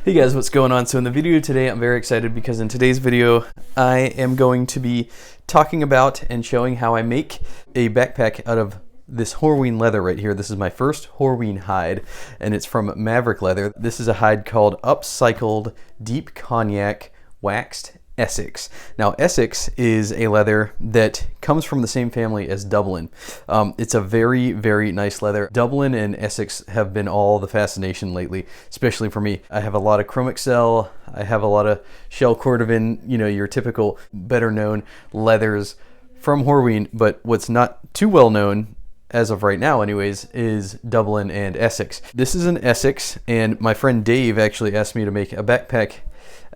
Hey guys, what's going on? So in the video today, I'm very excited because in today's video, I am going to be talking about and showing how I make a backpack out of this Horween leather right here. This is my first Horween hide, and it's from Maverick Leather. This is a hide called Upcycled Deep Cognac Waxed Essex. Now, Essex is a leather that comes from the same family as Dublin. It's a very, very nice leather. Dublin and Essex have been all the fascination lately, especially for me. I have a lot of Chrome Excel. I have a lot of Shell Cordovan, you know, your typical better known leathers from Horween, but what's not too well known as of right now anyways, is Dublin and Essex. This is an Essex, and my friend Dave actually asked me to make a backpack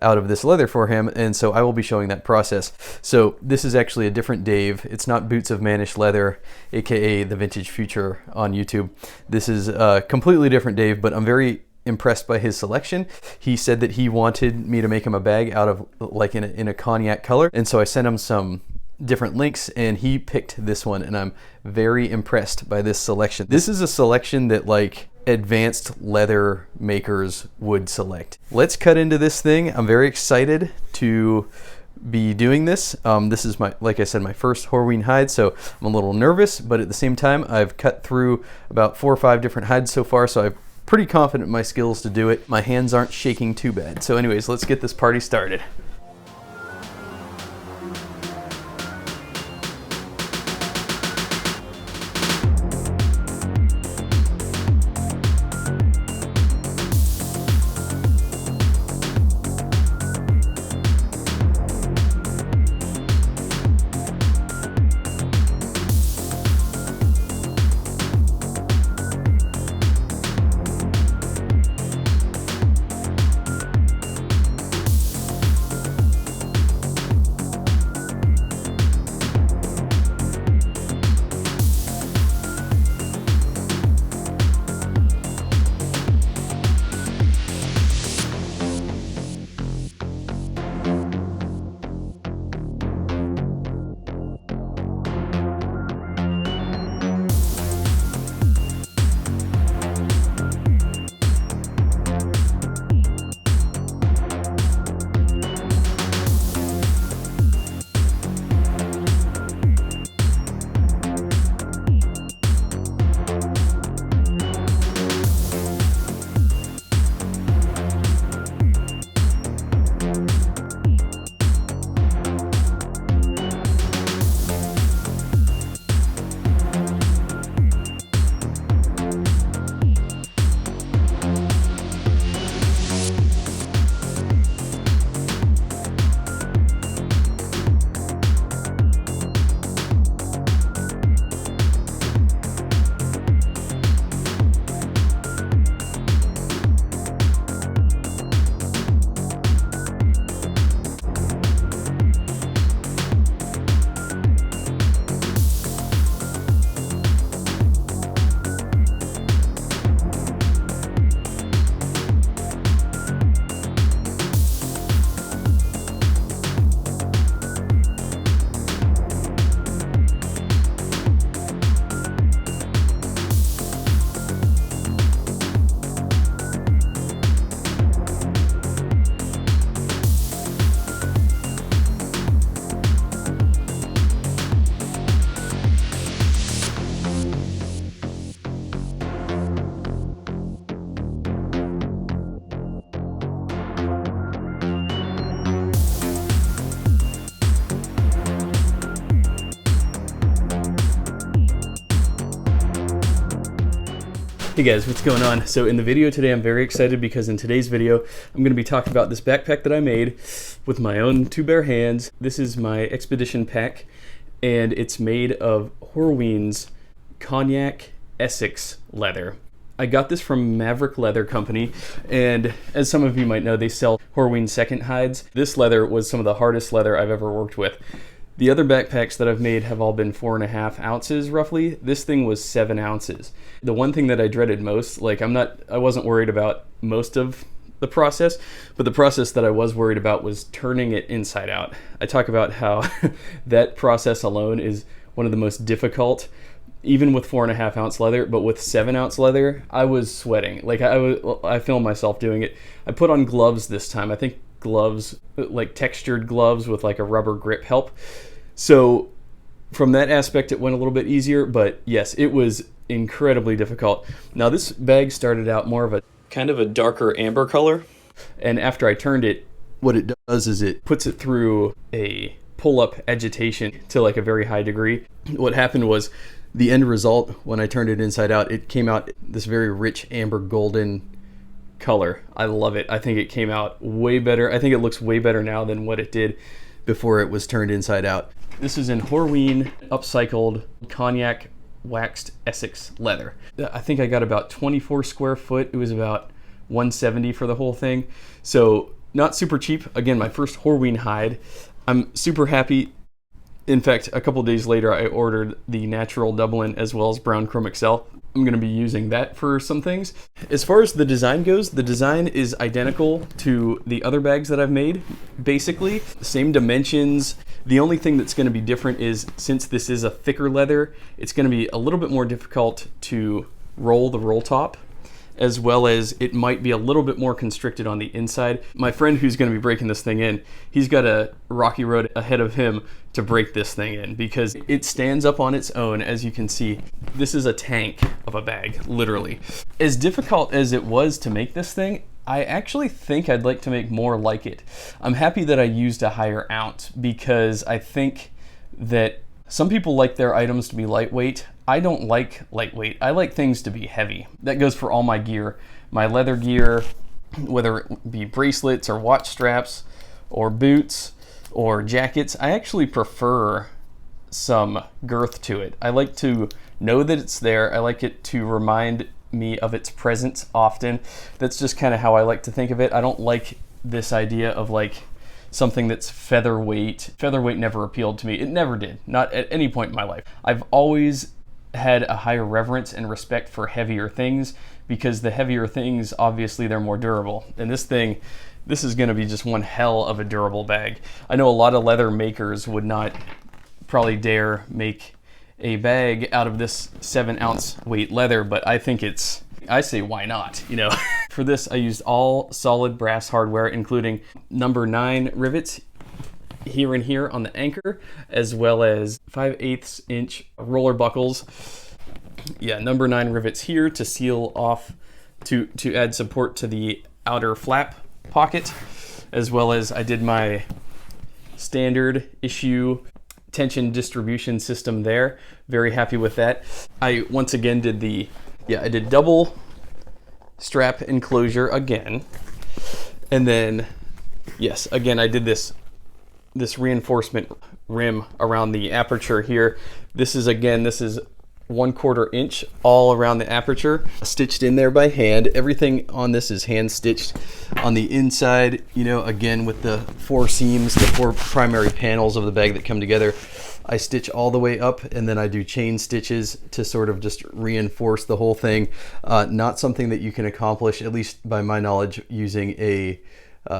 out of this leather for him, and so I will be showing that process. So this is actually a different Dave. It's not Boots of Mannish Leather, aka the Vintage Future on YouTube. This is a completely different Dave, but I'm very impressed by his selection. He said that he wanted me to make him a bag out of like in a cognac color, and so I sent him some different links and he picked this one, and I'm very impressed by this selection. This is a selection that like advanced leather makers would select. Let's cut into this thing. I'm very excited to be doing this. This is my, like I said, my first Horween hide, so I'm a little nervous, but at the same time I've cut through about 4 or 5 different hides so far, so I'm pretty confident in my skills to do it. My hands aren't shaking too bad. So anyways, let's get this party started. Hey guys, what's going on? So in the video today, I'm very excited because in today's video, I'm going to be talking about this backpack that I made with my own 2 bare hands. This is my expedition pack, and it's made of Horween's Cognac Essex leather. I got this from Maverick Leather Company, and as some of you might know, they sell Horween second hides. This leather was some of the hardest leather I've ever worked with. The other backpacks that I've made have all been 4.5 ounces roughly. This thing was 7 ounces. The one thing that I dreaded most, like I wasn't worried about most of the process, but the process that I was worried about was turning it inside out. I talk about how that process alone is one of the most difficult even with 4.5 ounce leather, but with 7 ounce leather, I was sweating. Like I filmed myself doing it. I put on gloves this time. I think gloves, like textured gloves with like a rubber grip help. So from that aspect, it went a little bit easier, but yes, it was incredibly difficult. Now this bag started out more of a kind of a darker amber color, and after I turned it, what it does is it puts it through a pull-up agitation to like a very high degree. What happened was the end result, when I turned it inside out, it came out this very rich amber golden color. I love it. I think it came out way better. I think it looks way better now than what it did before it was turned inside out. This is in Horween upcycled Cognac Waxed Essex leather. I think I got about 24 square foot. It was about $170 for the whole thing. So not super cheap. Again, my first Horween hide. I'm super happy. In fact, a couple days later, I ordered the natural Dublin as well as brown chrome XL. I'm going to be using that for some things. As far as the design goes, the design is identical to the other bags that I've made. Basically, same dimensions. The only thing that's going to be different is, since this is a thicker leather, it's going to be a little bit more difficult to roll the roll top, as well as it might be a little bit more constricted on the inside. My friend who's going to be breaking this thing in, he's got a rocky road ahead of him to break this thing in, because it stands up on its own. As you can see, this is a tank of a bag, literally. As difficult as it was to make this thing, I actually think I'd like to make more like it. I'm happy that I used a higher ounce, because I think that some people like their items to be lightweight. I don't like lightweight. I like things to be heavy. That goes for all my gear. My leather gear, whether it be bracelets or watch straps or boots or jackets, I actually prefer some girth to it. I like to know that it's there. I like it to remind me of its presence often. That's just kind of how I like to think of it. I don't like this idea of like something that's featherweight. Featherweight never appealed to me. It never did, not at any point in my life. I've always had a higher reverence and respect for heavier things, because the heavier things, obviously they're more durable. And this thing, this is gonna be just one hell of a durable bag. I know a lot of leather makers would not probably dare make a bag out of this 7 ounce weight leather, but I think I say why not, you know? For this, I used all solid brass hardware, including number 9 rivets here and here on the anchor, as well as 5/8 inch roller buckles. Yeah, number 9 rivets here to seal off, to add support to the outer flap pocket, as well as I did my standard issue tension distribution system there. Very happy with that. I once again did I did double strap enclosure again. And then, yes, again, I did this reinforcement rim around the aperture here. This is 1/4 inch all around the aperture, stitched in there by hand. Everything on this is hand stitched on the inside, you know, again with the 4 seams, the 4 primary panels of the bag that come together. I stitch all the way up, and then I do chain stitches to sort of just reinforce the whole thing. Not something that you can accomplish, at least by my knowledge, using a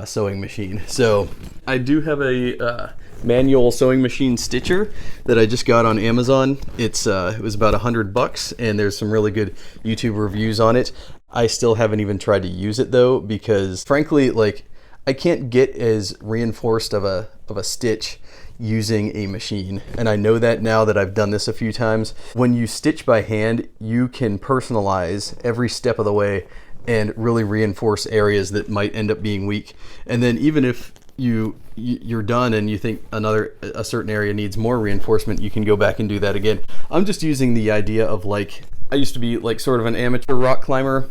sewing machine. So I do have a manual sewing machine stitcher that I just got on Amazon. It was about $100, and there's some really good YouTube reviews on it. I still haven't even tried to use it though, because frankly, like, I can't get as reinforced of a stitch using a machine. And I know that now that I've done this a few times. When you stitch by hand, you can personalize every step of the way and really reinforce areas that might end up being weak. And then even if you're done and you think a certain area needs more reinforcement, you can go back and do that again. I'm just using the idea of, like, I used to be like sort of an amateur rock climber,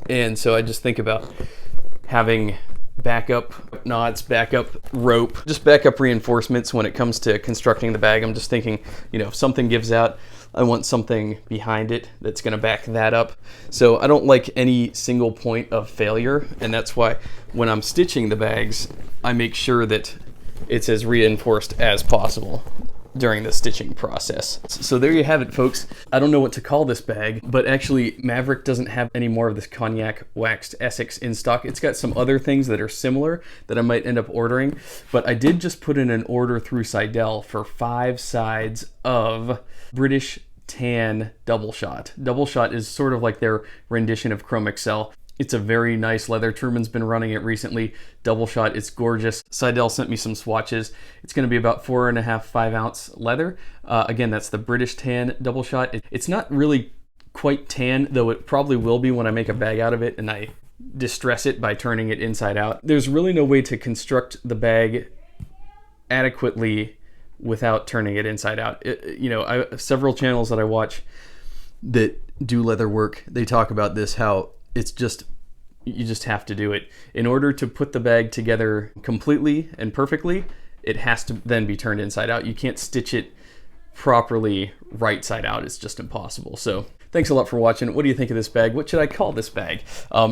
and so I just think about having backup knots, backup rope, just backup reinforcements when it comes to constructing the bag. I'm just thinking, you know, if something gives out, I want something behind it that's going to back that up. So I don't like any single point of failure, and that's why when I'm stitching the bags, I make sure that it's as reinforced as possible during the stitching process. So there you have it, folks. I don't know what to call this bag, but actually Maverick doesn't have any more of this Cognac Waxed Essex in stock. It's got some other things that are similar that I might end up ordering, but I did just put in an order through Seidel for 5 sides of British tan double shot. Double shot is sort of like their rendition of Chrome Excel. It's a very nice leather. Truman's been running it recently. Double shot, it's gorgeous. Seidel sent me some swatches. It's gonna be about 4.5, 5 ounce leather. Again, that's the British tan double shot. It's not really quite tan, though it probably will be when I make a bag out of it and I distress it by turning it inside out. There's really no way to construct the bag adequately without turning it inside out. You know, I have several channels that I watch that do leather work. They talk about this, how it's just, you just have to do it. In order to put the bag together completely and perfectly, it has to then be turned inside out. You can't stitch it properly right side out. It's just impossible. So thanks a lot for watching. What do you think of this bag? What should I call this bag?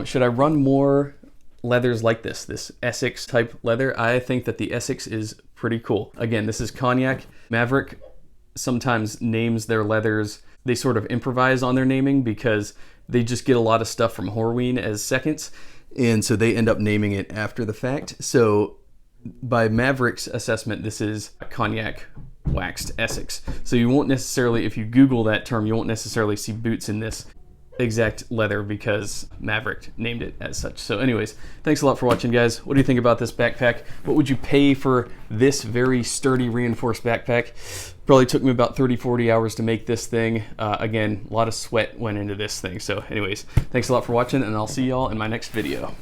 Should I run more leathers like this Essex type leather? I think that the Essex is pretty cool. Again, this is Cognac. Maverick sometimes names their leathers, they sort of improvise on their naming because they just get a lot of stuff from Horween as seconds, and so they end up naming it after the fact. So by Maverick's assessment, this is Cognac Waxed Essex. So you won't necessarily, if you Google that term, you won't necessarily see boots in this exact leather because Maverick named it as such. So anyways, thanks a lot for watching, guys. What do you think about this backpack? What would you pay for this very sturdy reinforced backpack? Probably took me about 30-40 hours to make this thing. Again, a lot of sweat went into this thing. So anyways, thanks a lot for watching, and I'll see y'all in my next video.